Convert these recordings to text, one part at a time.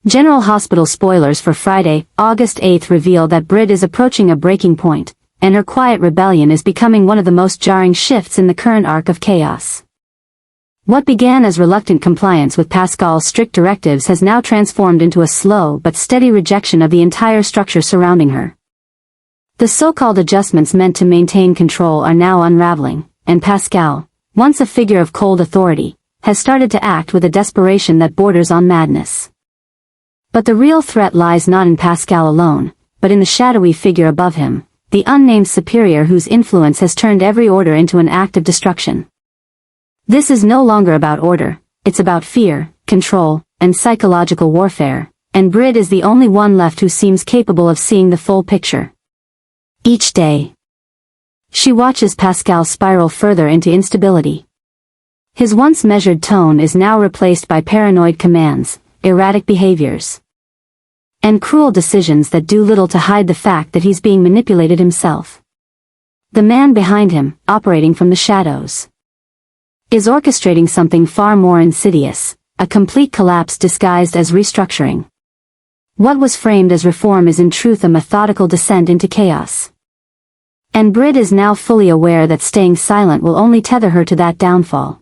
General Hospital spoilers for Friday, August 8 reveal that Brid is approaching a breaking point, and her quiet rebellion is becoming one of the most jarring shifts in the current arc of chaos. What began as reluctant compliance with Pascal's strict directives has now transformed into a slow but steady rejection of the entire structure surrounding her. The so-called adjustments meant to maintain control are now unraveling, and Pascal, once a figure of cold authority, has started to act with a desperation that borders on madness. But the real threat lies not in Pascal alone, but in the shadowy figure above him, the unnamed superior whose influence has turned every order into an act of destruction. This is no longer about order, it's about fear, control, and psychological warfare, and Brid is the only one left who seems capable of seeing the full picture. Each day, she watches Pascal spiral further into instability. His once measured tone is now replaced by paranoid commands, erratic behaviors, and cruel decisions that do little to hide the fact that he's being manipulated himself. The man behind him, operating from the shadows, is orchestrating something far more insidious, a complete collapse disguised as restructuring. What was framed as reform is in truth a methodical descent into chaos. And Brid is now fully aware that staying silent will only tether her to that downfall.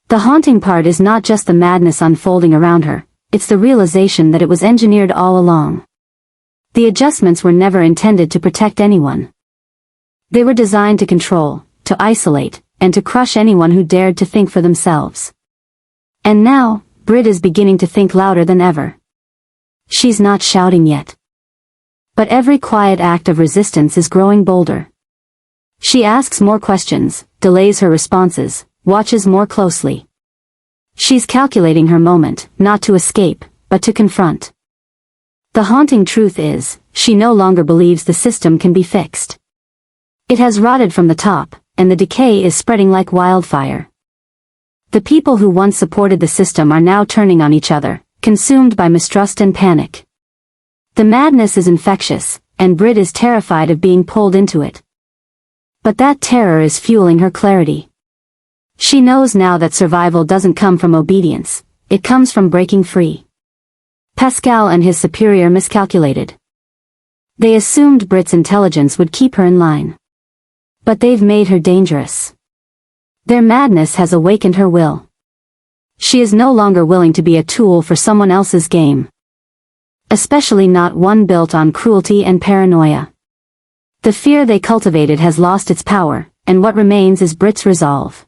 The haunting part is not just the madness unfolding around her, it's the realization that it was engineered all along. The adjustments were never intended to protect anyone. They were designed to control, to isolate, and to crush anyone who dared to think for themselves. And now, Brid is beginning to think louder than ever. She's not shouting yet. But every quiet act of resistance is growing bolder. She asks more questions, delays her responses, watches more closely. She's calculating her moment, not to escape, but to confront. The haunting truth is, she no longer believes the system can be fixed. It has rotted from the top, and the decay is spreading like wildfire. The people who once supported the system are now turning on each other, consumed by mistrust and panic. The madness is infectious, and Brid is terrified of being pulled into it. But that terror is fueling her clarity. She knows now that survival doesn't come from obedience, it comes from breaking free. Pascal and his superior miscalculated. They assumed Brid's intelligence would keep her in line. But they've made her dangerous. Their madness has awakened her will. She is no longer willing to be a tool for someone else's game. Especially not one built on cruelty and paranoia. The fear they cultivated has lost its power, and what remains is Brid's resolve.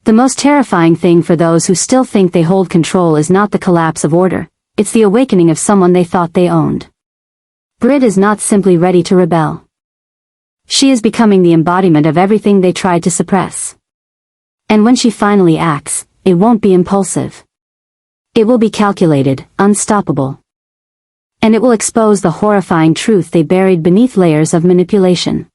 The most terrifying thing for those who still think they hold control is not the collapse of order, it's the awakening of someone they thought they owned. Brid is not simply ready to rebel. She is becoming the embodiment of everything they tried to suppress. And when she finally acts, it won't be impulsive. It will be calculated, unstoppable. And it will expose the horrifying truth they buried beneath layers of manipulation.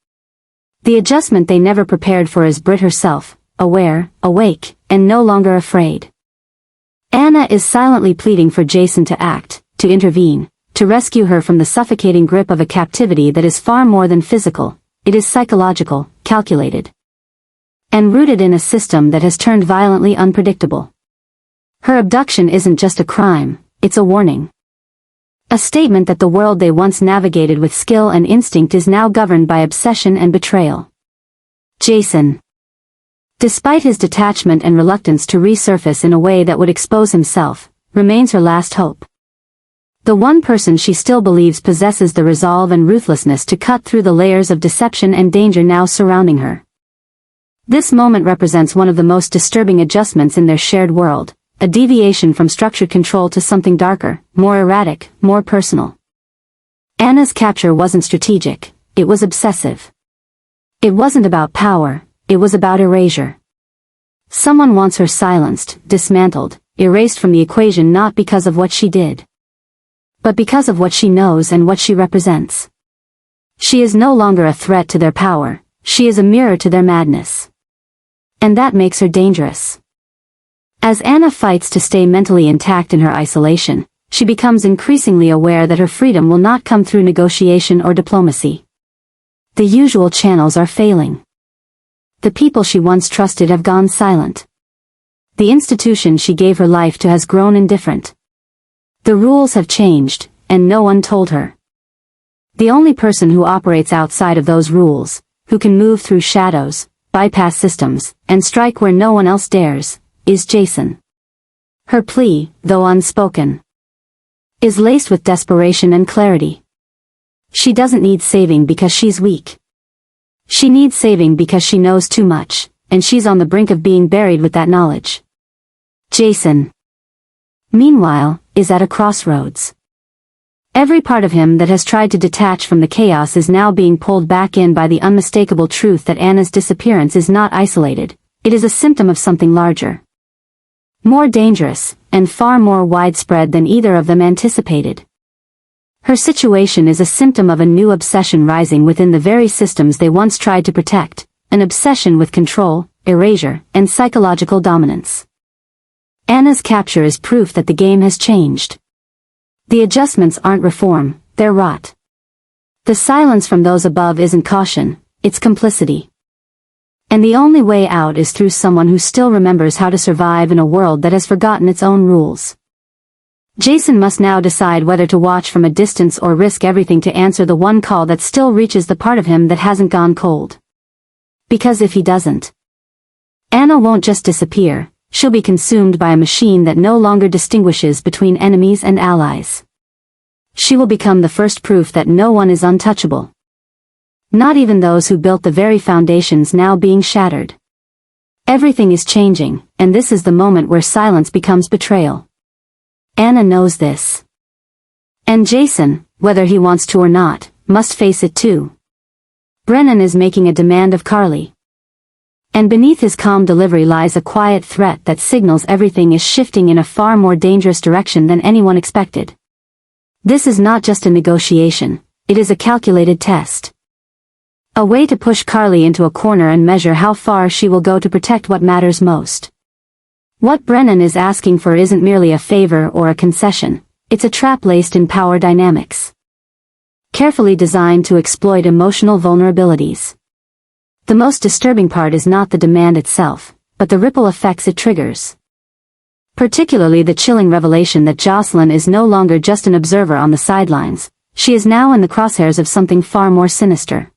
The adjustment they never prepared for is Brid herself, aware, awake, and no longer afraid. Anna is silently pleading for Jason to act, to intervene, to rescue her from the suffocating grip of a captivity that is far more than physical. It is psychological, calculated, and rooted in a system that has turned violently unpredictable. Her abduction isn't just a crime, it's a warning. A statement that the world they once navigated with skill and instinct is now governed by obsession and betrayal. Jason, despite his detachment and reluctance to resurface in a way that would expose himself, remains her last hope. The one person she still believes possesses the resolve and ruthlessness to cut through the layers of deception and danger now surrounding her. This moment represents one of the most disturbing adjustments in their shared world, a deviation from structured control to something darker, more erratic, more personal. Anna's capture wasn't strategic, it was obsessive. It wasn't about power, it was about erasure. Someone wants her silenced, dismantled, erased from the equation not because of what she did, but because of what she knows and what she represents. She is no longer a threat to their power, she is a mirror to their madness. And that makes her dangerous. As Anna fights to stay mentally intact in her isolation, she becomes increasingly aware that her freedom will not come through negotiation or diplomacy. The usual channels are failing. The people she once trusted have gone silent. The institution she gave her life to has grown indifferent. The rules have changed, and no one told her. The only person who operates outside of those rules, who can move through shadows, bypass systems, and strike where no one else dares, is Jason. Her plea, though unspoken, is laced with desperation and clarity. She doesn't need saving because she's weak. She needs saving because she knows too much, and she's on the brink of being buried with that knowledge. Jason, meanwhile, is at a crossroads. Every part of him that has tried to detach from the chaos is now being pulled back in by the unmistakable truth that Anna's disappearance is not isolated, it is a symptom of something larger. More dangerous, and far more widespread than either of them anticipated. Her situation is a symptom of a new obsession rising within the very systems they once tried to protect, an obsession with control, erasure, and psychological dominance. Anna's capture is proof that the game has changed. The adjustments aren't reform, they're rot. The silence from those above isn't caution, it's complicity. And the only way out is through someone who still remembers how to survive in a world that has forgotten its own rules. Jason must now decide whether to watch from a distance or risk everything to answer the one call that still reaches the part of him that hasn't gone cold. Because if he doesn't, Anna won't just disappear, she'll be consumed by a machine that no longer distinguishes between enemies and allies. She will become the first proof that no one is untouchable. Not even those who built the very foundations now being shattered. Everything is changing, and this is the moment where silence becomes betrayal. Anna knows this. And Jason, whether he wants to or not, must face it too. Brennan is making a demand of Carly. And beneath his calm delivery lies a quiet threat that signals everything is shifting in a far more dangerous direction than anyone expected. This is not just a negotiation, it is a calculated test. A way to push Carly into a corner and measure how far she will go to protect what matters most. What Brennan is asking for isn't merely a favor or a concession, it's a trap laced in power dynamics. Carefully designed to exploit emotional vulnerabilities. The most disturbing part is not the demand itself, but the ripple effects it triggers. Particularly the chilling revelation that Jocelyn is no longer just an observer on the sidelines, she is now in the crosshairs of something far more sinister.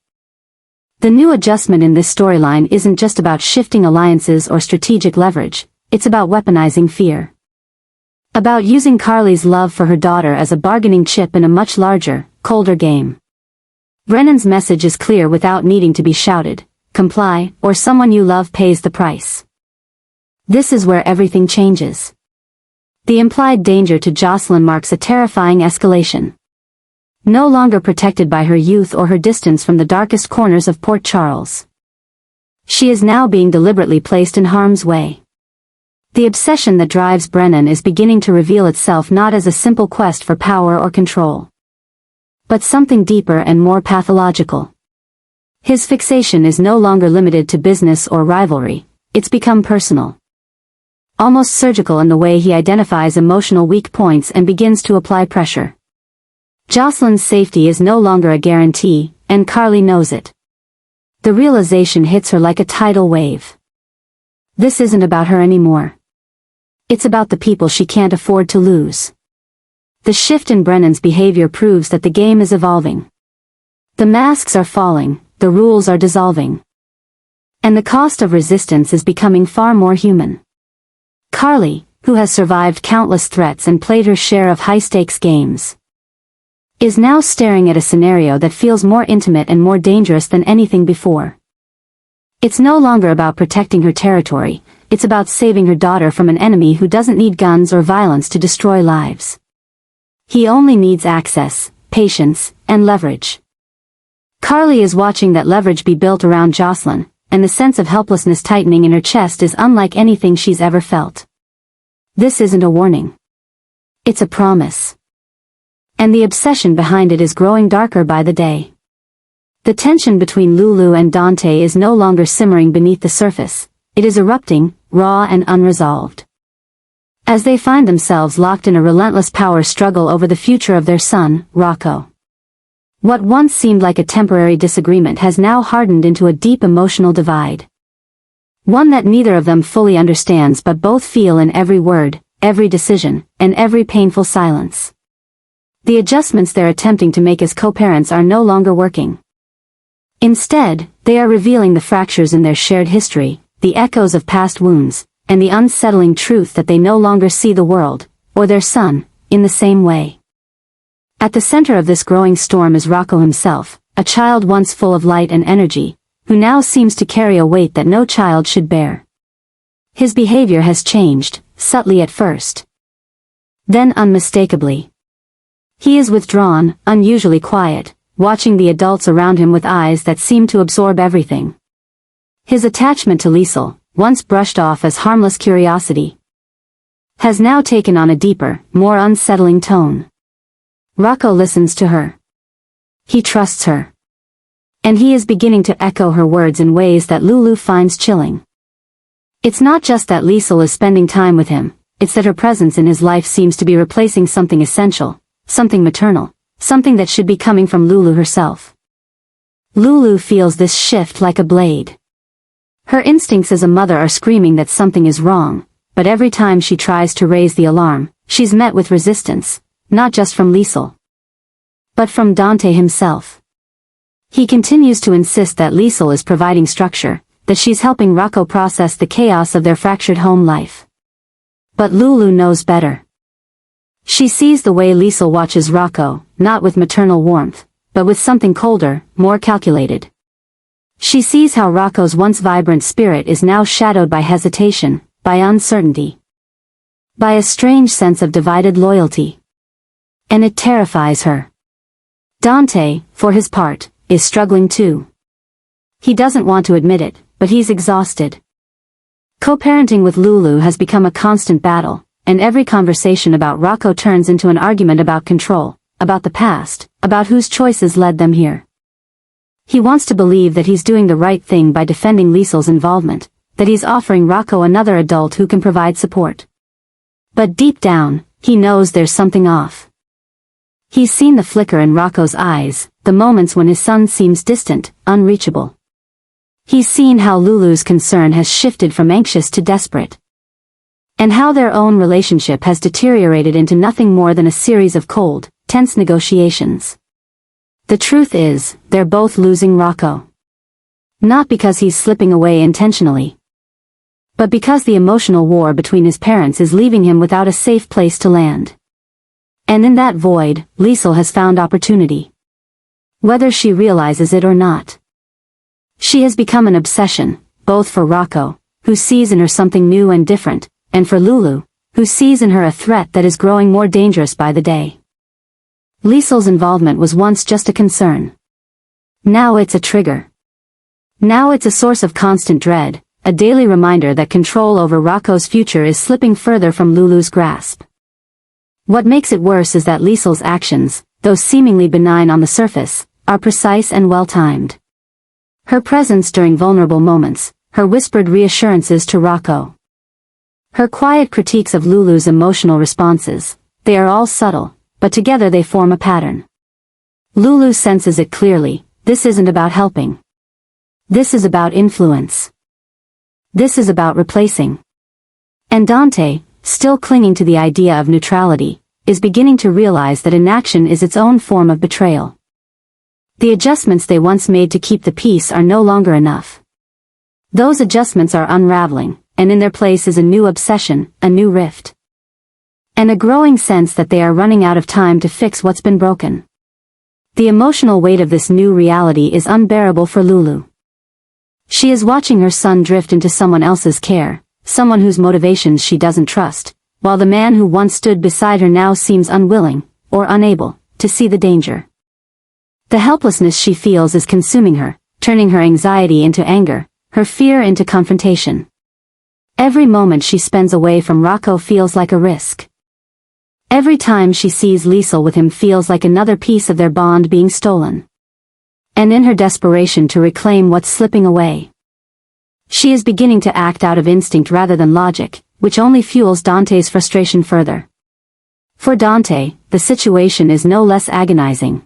The new adjustment in this storyline isn't just about shifting alliances or strategic leverage, it's about weaponizing fear. About using Carly's love for her daughter as a bargaining chip in a much larger, colder game. Brennan's message is clear without needing to be shouted: comply, or someone you love pays the price. This is where everything changes. The implied danger to Jocelyn marks a terrifying escalation. No longer protected by her youth or her distance from the darkest corners of Port Charles. She is now being deliberately placed in harm's way. The obsession that drives Brennan is beginning to reveal itself not as a simple quest for power or control, but something deeper and more pathological. His fixation is no longer limited to business or rivalry, it's become personal. Almost surgical in the way he identifies emotional weak points and begins to apply pressure. Jocelyn's safety is no longer a guarantee, and Carly knows it. The realization hits her like a tidal wave. This isn't about her anymore. It's about the people she can't afford to lose. The shift in Brennan's behavior proves that the game is evolving. The masks are falling, the rules are dissolving. And the cost of resistance is becoming far more human. Carly, who has survived countless threats and played her share of high-stakes games, is now staring at a scenario that feels more intimate and more dangerous than anything before. It's no longer about protecting her territory, it's about saving her daughter from an enemy who doesn't need guns or violence to destroy lives. He only needs access, patience, and leverage. Carly is watching that leverage be built around Jocelyn, and the sense of helplessness tightening in her chest is unlike anything she's ever felt. This isn't a warning. It's a promise. And the obsession behind it is growing darker by the day. The tension between Lulu and Dante is no longer simmering beneath the surface, it is erupting, raw and unresolved. As they find themselves locked in a relentless power struggle over the future of their son, Rocco. What once seemed like a temporary disagreement has now hardened into a deep emotional divide. One that neither of them fully understands but both feel in every word, every decision, and every painful silence. The adjustments they're attempting to make as co-parents are no longer working. Instead, they are revealing the fractures in their shared history, the echoes of past wounds, and the unsettling truth that they no longer see the world, or their son, in the same way. At the center of this growing storm is Rocco himself, a child once full of light and energy, who now seems to carry a weight that no child should bear. His behavior has changed, subtly at first. Then unmistakably. He is withdrawn, unusually quiet, watching the adults around him with eyes that seem to absorb everything. His attachment to Liesel, once brushed off as harmless curiosity, has now taken on a deeper, more unsettling tone. Rocco listens to her. He trusts her. And he is beginning to echo her words in ways that Lulu finds chilling. It's not just that Liesel is spending time with him, it's that her presence in his life seems to be replacing something essential, something maternal, something that should be coming from Lulu herself. Lulu feels this shift like a blade. Her instincts as a mother are screaming that something is wrong, but every time she tries to raise the alarm, she's met with resistance, not just from Liesel, but from Dante himself. He continues to insist that Liesel is providing structure, that she's helping Rocco process the chaos of their fractured home life. But Lulu knows better. She sees the way Liesel watches Rocco, not with maternal warmth, but with something colder, more calculated. She sees how Rocco's once vibrant spirit is now shadowed by hesitation, by uncertainty, by a strange sense of divided loyalty. And it terrifies her. Dante, for his part, is struggling too. He doesn't want to admit it, but he's exhausted. Co-parenting with Lulu has become a constant battle, and every conversation about Rocco turns into an argument about control, about the past, about whose choices led them here. He wants to believe that he's doing the right thing by defending Liesel's involvement, that he's offering Rocco another adult who can provide support. But deep down, he knows there's something off. He's seen the flicker in Rocco's eyes, the moments when his son seems distant, unreachable. He's seen how Lulu's concern has shifted from anxious to desperate. And how their own relationship has deteriorated into nothing more than a series of cold, tense negotiations. The truth is, they're both losing Rocco. Not because he's slipping away intentionally, but because the emotional war between his parents is leaving him without a safe place to land. And in that void, Liesel has found opportunity. Whether she realizes it or not. She has become an obsession, both for Rocco, who sees in her something new and different, and for Lulu, who sees in her a threat that is growing more dangerous by the day. Liesel's involvement was once just a concern. Now it's a trigger. Now it's a source of constant dread, a daily reminder that control over Rocco's future is slipping further from Lulu's grasp. What makes it worse is that Liesel's actions, though seemingly benign on the surface, are precise and well-timed. Her presence during vulnerable moments, her whispered reassurances to Rocco, her quiet critiques of Lulu's emotional responses, they are all subtle, but together they form a pattern. Lulu senses it clearly, this isn't about helping. This is about influence. This is about replacing. And Dante, still clinging to the idea of neutrality, is beginning to realize that inaction is its own form of betrayal. The adjustments they once made to keep the peace are no longer enough. Those adjustments are unraveling, and in their place is a new obsession, a new rift. And a growing sense that they are running out of time to fix what's been broken. The emotional weight of this new reality is unbearable for Lulu. She is watching her son drift into someone else's care, someone whose motivations she doesn't trust, while the man who once stood beside her now seems unwilling, or unable, to see the danger. The helplessness she feels is consuming her, turning her anxiety into anger, her fear into confrontation. Every moment she spends away from Rocco feels like a risk. Every time she sees Liesel with him feels like another piece of their bond being stolen. And in her desperation to reclaim what's slipping away, she is beginning to act out of instinct rather than logic, which only fuels Dante's frustration further. For Dante, the situation is no less agonizing.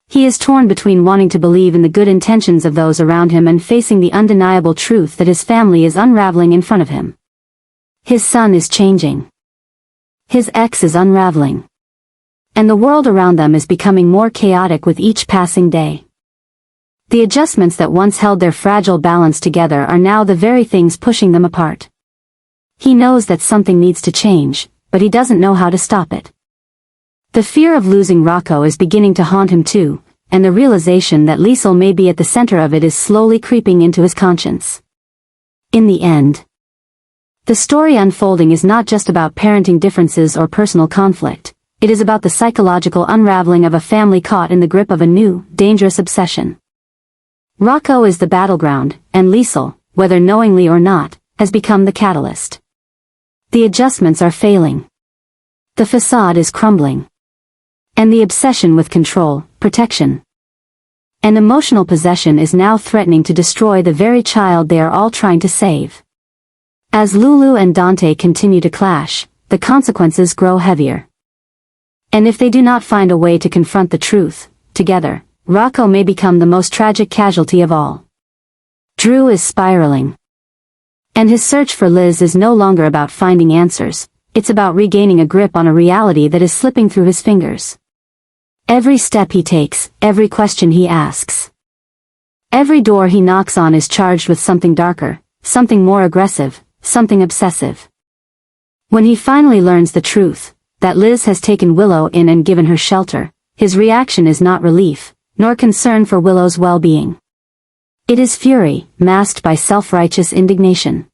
He is torn between wanting to believe in the good intentions of those around him and facing the undeniable truth that his family is unraveling in front of him. His son is changing. His ex is unraveling. And the world around them is becoming more chaotic with each passing day. The adjustments that once held their fragile balance together are now the very things pushing them apart. He knows that something needs to change, but he doesn't know how to stop it. The fear of losing Rocco is beginning to haunt him too, and the realization that Liesl may be at the center of it is slowly creeping into his conscience. In the end, the story unfolding is not just about parenting differences or personal conflict, it is about the psychological unraveling of a family caught in the grip of a new, dangerous obsession. Rocco is the battleground, and Liesl, whether knowingly or not, has become the catalyst. The adjustments are failing. The facade is crumbling. And the obsession with control, protection, and emotional possession is now threatening to destroy the very child they are all trying to save. As Lulu and Dante continue to clash, the consequences grow heavier. And if they do not find a way to confront the truth, together, Rocco may become the most tragic casualty of all. Drew is spiraling. And his search for Liz is no longer about finding answers, it's about regaining a grip on a reality that is slipping through his fingers. Every step he takes, every question he asks, every door he knocks on is charged with something darker, something more aggressive, something obsessive. When he finally learns the truth, that Liz has taken Willow in and given her shelter, his reaction is not relief, nor concern for Willow's well-being. It is fury, masked by self-righteous indignation.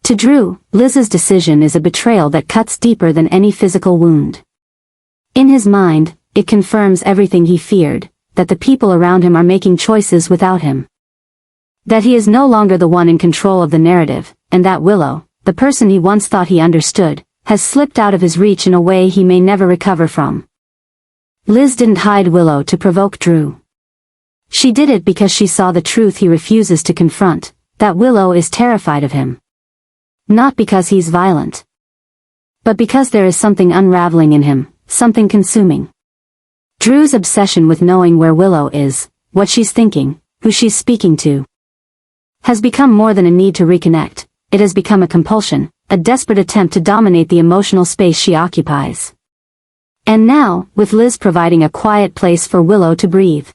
To Drew, Liz's decision is a betrayal that cuts deeper than any physical wound. In his mind, it confirms everything he feared, that the people around him are making choices without him. That he is no longer the one in control of the narrative, and that Willow, the person he once thought he understood, has slipped out of his reach in a way he may never recover from. Liz didn't hide Willow to provoke Drew. She did it because she saw the truth he refuses to confront, that Willow is terrified of him. Not because he's violent, but because there is something unraveling in him, something consuming. Drew's obsession with knowing where Willow is, what she's thinking, who she's speaking to, has become more than a need to reconnect, it has become a compulsion, a desperate attempt to dominate the emotional space she occupies. And now, with Liz providing a quiet place for Willow to breathe,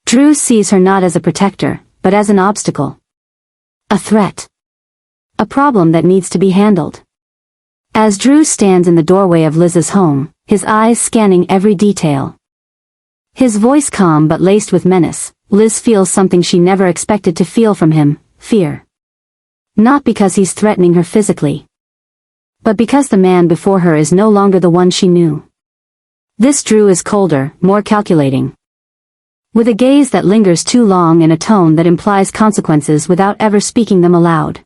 Drew sees her not as a protector, but as an obstacle. A threat. A problem that needs to be handled. As Drew stands in the doorway of Liz's home, his eyes scanning every detail, his voice calm but laced with menace, Liz feels something she never expected to feel from him, fear. Not because he's threatening her physically, but because the man before her is no longer the one she knew. This Drew is colder, more calculating, with a gaze that lingers too long and a tone that implies consequences without ever speaking them aloud.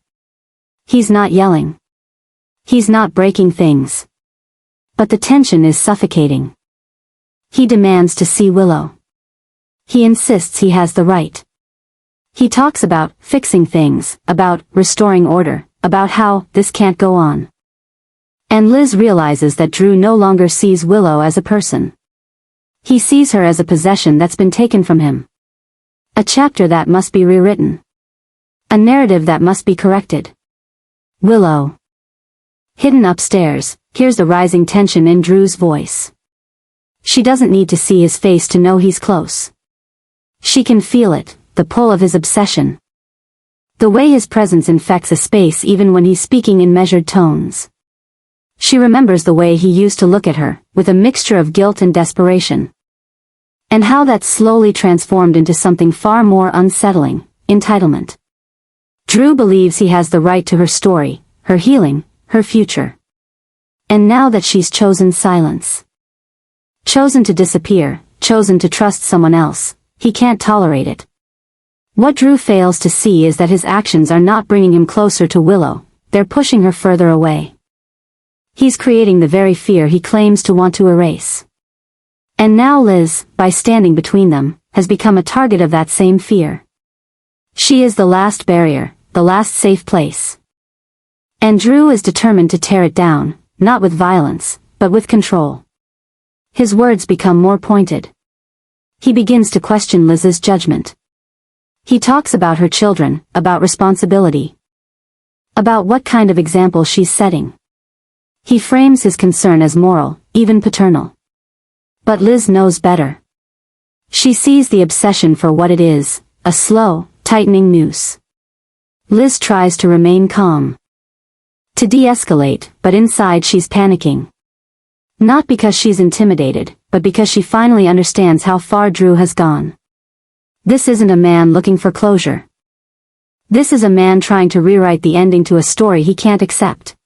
He's not yelling. He's not breaking things. But the tension is suffocating. He demands to see Willow. He insists he has the right. He talks about fixing things, about restoring order, about how this can't go on. And Liz realizes that Drew no longer sees Willow as a person. He sees her as a possession that's been taken from him. A chapter that must be rewritten. A narrative that must be corrected. Willow. Hidden upstairs, hears the rising tension in Drew's voice. She doesn't need to see his face to know he's close. She can feel it, the pull of his obsession. The way his presence infects a space even when he's speaking in measured tones. She remembers the way he used to look at her, with a mixture of guilt and desperation. And how that slowly transformed into something far more unsettling, entitlement. Drew believes he has the right to her story, her healing, her future. And now that she's chosen silence, chosen to disappear, chosen to trust someone else, he can't tolerate it. What Drew fails to see is that his actions are not bringing him closer to Willow, they're pushing her further away. He's creating the very fear he claims to want to erase. And now Liz, by standing between them, has become a target of that same fear. She is the last barrier, the last safe place. And Drew is determined to tear it down, not with violence, but with control. His words become more pointed. He begins to question Liz's judgment. He talks about her children, about responsibility. About what kind of example she's setting. He frames his concern as moral, even paternal. But Liz knows better. She sees the obsession for what it is, a slow, tightening noose. Liz tries to remain calm, to de-escalate, but inside she's panicking. Not because she's intimidated, but because she finally understands how far Drew has gone. This isn't a man looking for closure. This is a man trying to rewrite the ending to a story he can't accept.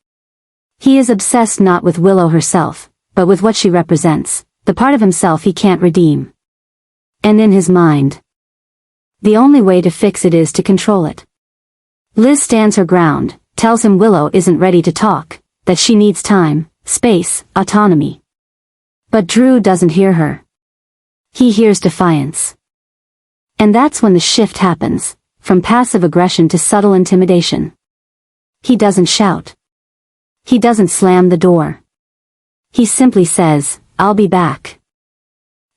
He is obsessed not with Willow herself, but with what she represents, the part of himself he can't redeem. And in his mind, the only way to fix it is to control it. Liz stands her ground, tells him Willow isn't ready to talk, that she needs time, space, autonomy. But Drew doesn't hear her. He hears defiance. And that's when the shift happens, from passive aggression to subtle intimidation. He doesn't shout. He doesn't slam the door. He simply says, "I'll be back."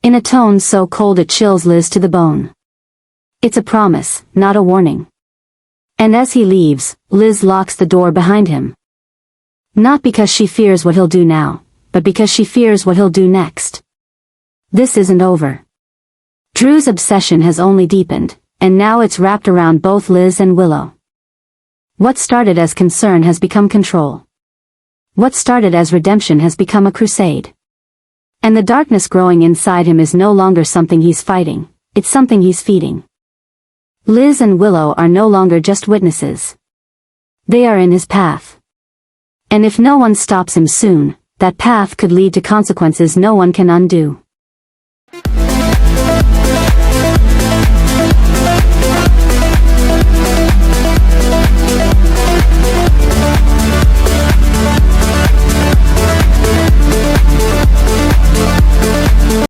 In a tone so cold it chills Liz to the bone. It's a promise, not a warning. And as he leaves, Liz locks the door behind him. Not because she fears what he'll do now, but because she fears what he'll do next. This isn't over. Drew's obsession has only deepened, and now it's wrapped around both Liz and Willow. What started as concern has become control. What started as redemption has become a crusade. And the darkness growing inside him is no longer something he's fighting, it's something he's feeding. Liz and Willow are no longer just witnesses. They are in his path. And if no one stops him soon, that path could lead to consequences no one can undo.